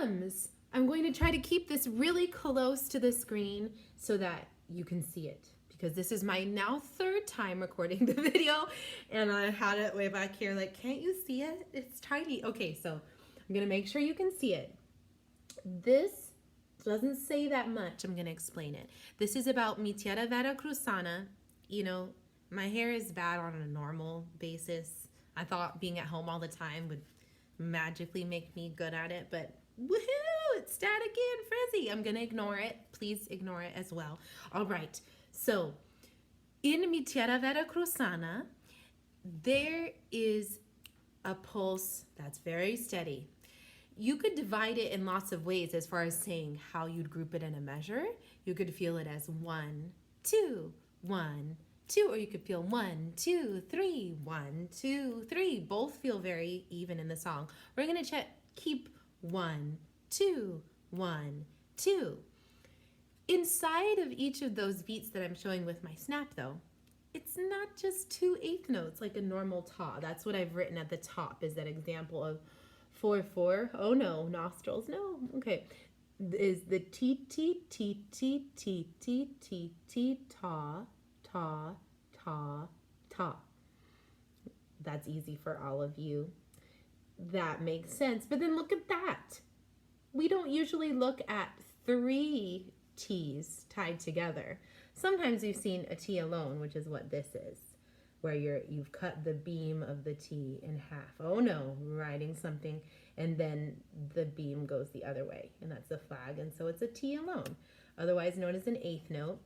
rhythms. I'm going to try to keep this really close to the screen so that you can see it, because this is my now third time recording the video, and I had it way back here like, can't you see it? It's tiny. Okay, so I'm gonna make sure you can see it. This doesn't say that much. I'm gonna explain it. This is about mi Tierra Veracruzana. You know, my hair is bad on a normal basis. I thought being at home all the time would magically make me good at it, but woohoo, it's staticky and frizzy. I'm gonna ignore it. Please ignore it as well. All right, so in mi Tierra Veracruzana, there is a pulse that's very steady. You could divide it in lots of ways as far as saying how you'd group it in a measure. You could feel it as 1, 2, 1, 2, or you could feel 1, 2, 3, 1, 2, 3. Both feel very even in the song. We're gonna keep 1, 2, 1, 2. Inside of each of those beats that I'm showing with my snap though, it's not just 2 eighth notes like a normal ta. That's what I've written at the top, is that example of 4, 4. Oh no, nostrils, no. Okay, is the t, t, t, t, t, t, t, t, ta, ta, ta, ta. That's easy for all of you. That makes sense. But then look at that. We don't usually look at 3 T's tied together. Sometimes we've seen a T alone, which is what this is, where you've cut the beam of the T in half. Oh no, writing something, and then the beam goes the other way, and that's a flag, and so it's a T alone, otherwise known as an eighth note.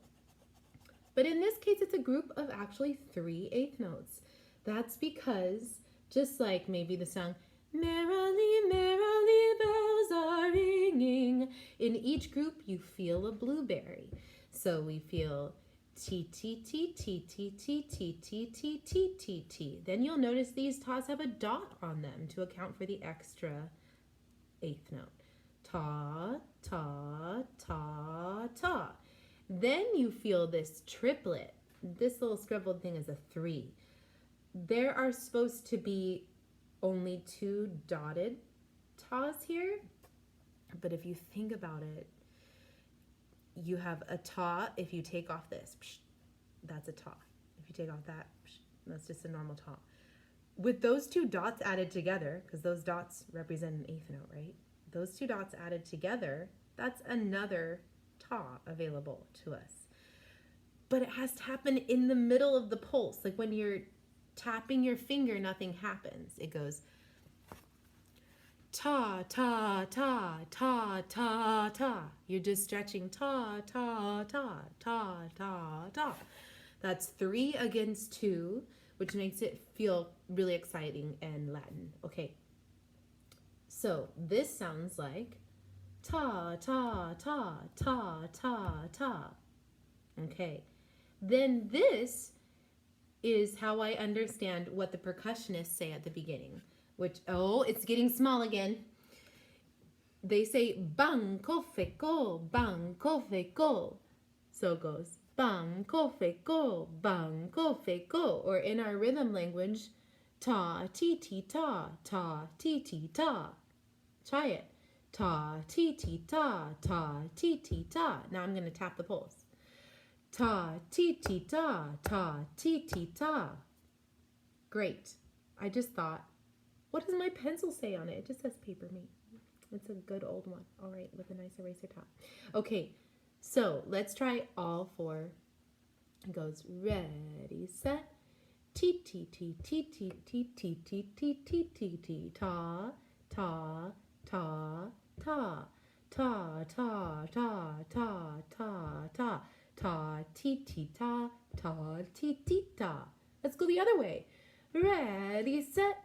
But in this case, it's a group of actually 3 eighth notes. That's because, just like maybe the song, merrily, merrily bells are ringing, in each group you feel a blueberry. So we feel T, T, T, T, T, T, T, T, T, T, T, T. Then you'll notice these tas have a dot on them to account for the extra eighth note. Ta, ta, ta, ta. Then you feel this triplet. This little scribbled thing is a 3. There are supposed to be only 2 dotted tas here, but if you think about it, you have a ta. If you take off this, that's a ta. If you take off that, that's just a normal ta. With those 2 dots added together, because those dots represent an eighth note, right? Those 2 dots added together, that's another ta available to us. But it has to happen in the middle of the pulse. Like when you're tapping your finger, nothing happens. It goes ta, ta, ta, ta, ta, ta. You're just stretching ta, ta, ta, ta, ta, ta. That's 3 against 2, which makes it feel really exciting and Latin. Okay, so this sounds like ta, ta, ta, ta, ta, ta. Okay, then this is how I understand what the percussionists say at the beginning, which, oh, it's getting small again. They say bang, kofe, go, bang, kofe, go. So it goes bang, kofe, go, bang, kofe, go. Or in our rhythm language, ta, ti, ti, ta, ta, ti, ti, ta. Try it. Ta, ti, ti, ta, ta, ti, ti, ta. Now I'm going to tap the pulse. Ta, ti, ti, ta, ta, ti, ti, ta. Great. I just thought, what does my pencil say on it? It just says paper mate. It's a good old one. All right, with a nice eraser top. Okay, so let's try all 4. It goes ready, set, ti, ti, ti, ti, ti, ti, ti, ti, ti, ti, ti, ti, ta, ta, ta, ta, ta, ta, ta, ta, ta, ta. Ta, ti, ti, ta, ta, ti, ti, ta. Let's go the other way. Ready, set,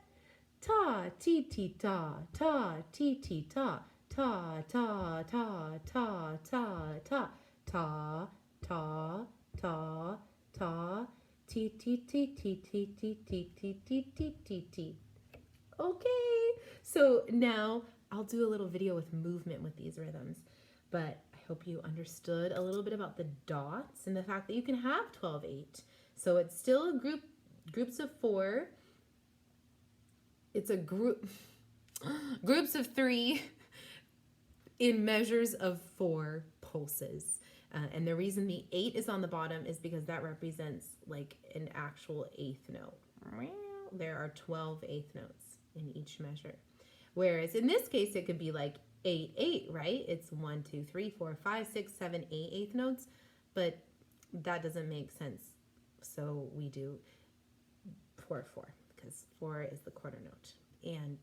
ta, ti, ti, ta, ta, ti, ti, ta, ta, ta, ta, ta, ta, ta, ta, ta, ta, ta, ti, ti, ti, ti, ti, ti, ti, ti, ti, ti, ti, ti. Okay, so now I'll do a little video with movement with these rhythms, but hope you understood a little bit about the dots and the fact that you can have 12/8. So it's still a groups of 4. It's a groups of 3 in measures of 4 pulses. And the reason the 8 is on the bottom is because that represents like an actual eighth note. There are 12 eighth notes in each measure. Whereas in this case, it could be like 8, 8, right? It's 1, 2, 3, 4, 5, 6, 7, 8 eighth notes, but that doesn't make sense. So we do 4, 4, because 4 is the quarter note. And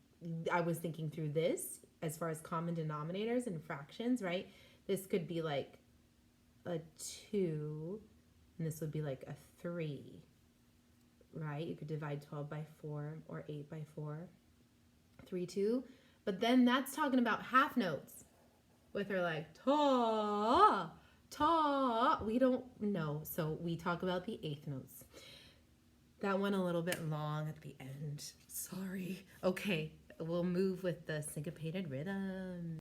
I was thinking through this as far as common denominators and fractions, right? This could be like a 2, and this would be like a 3, right? You could divide 12 by 4 or 8 by 4, 3, 2. But then that's talking about half notes with her like ta, ta. We don't know. So we talk about the eighth notes. That went a little bit long at the end. Sorry. Okay, we'll move with the syncopated rhythm.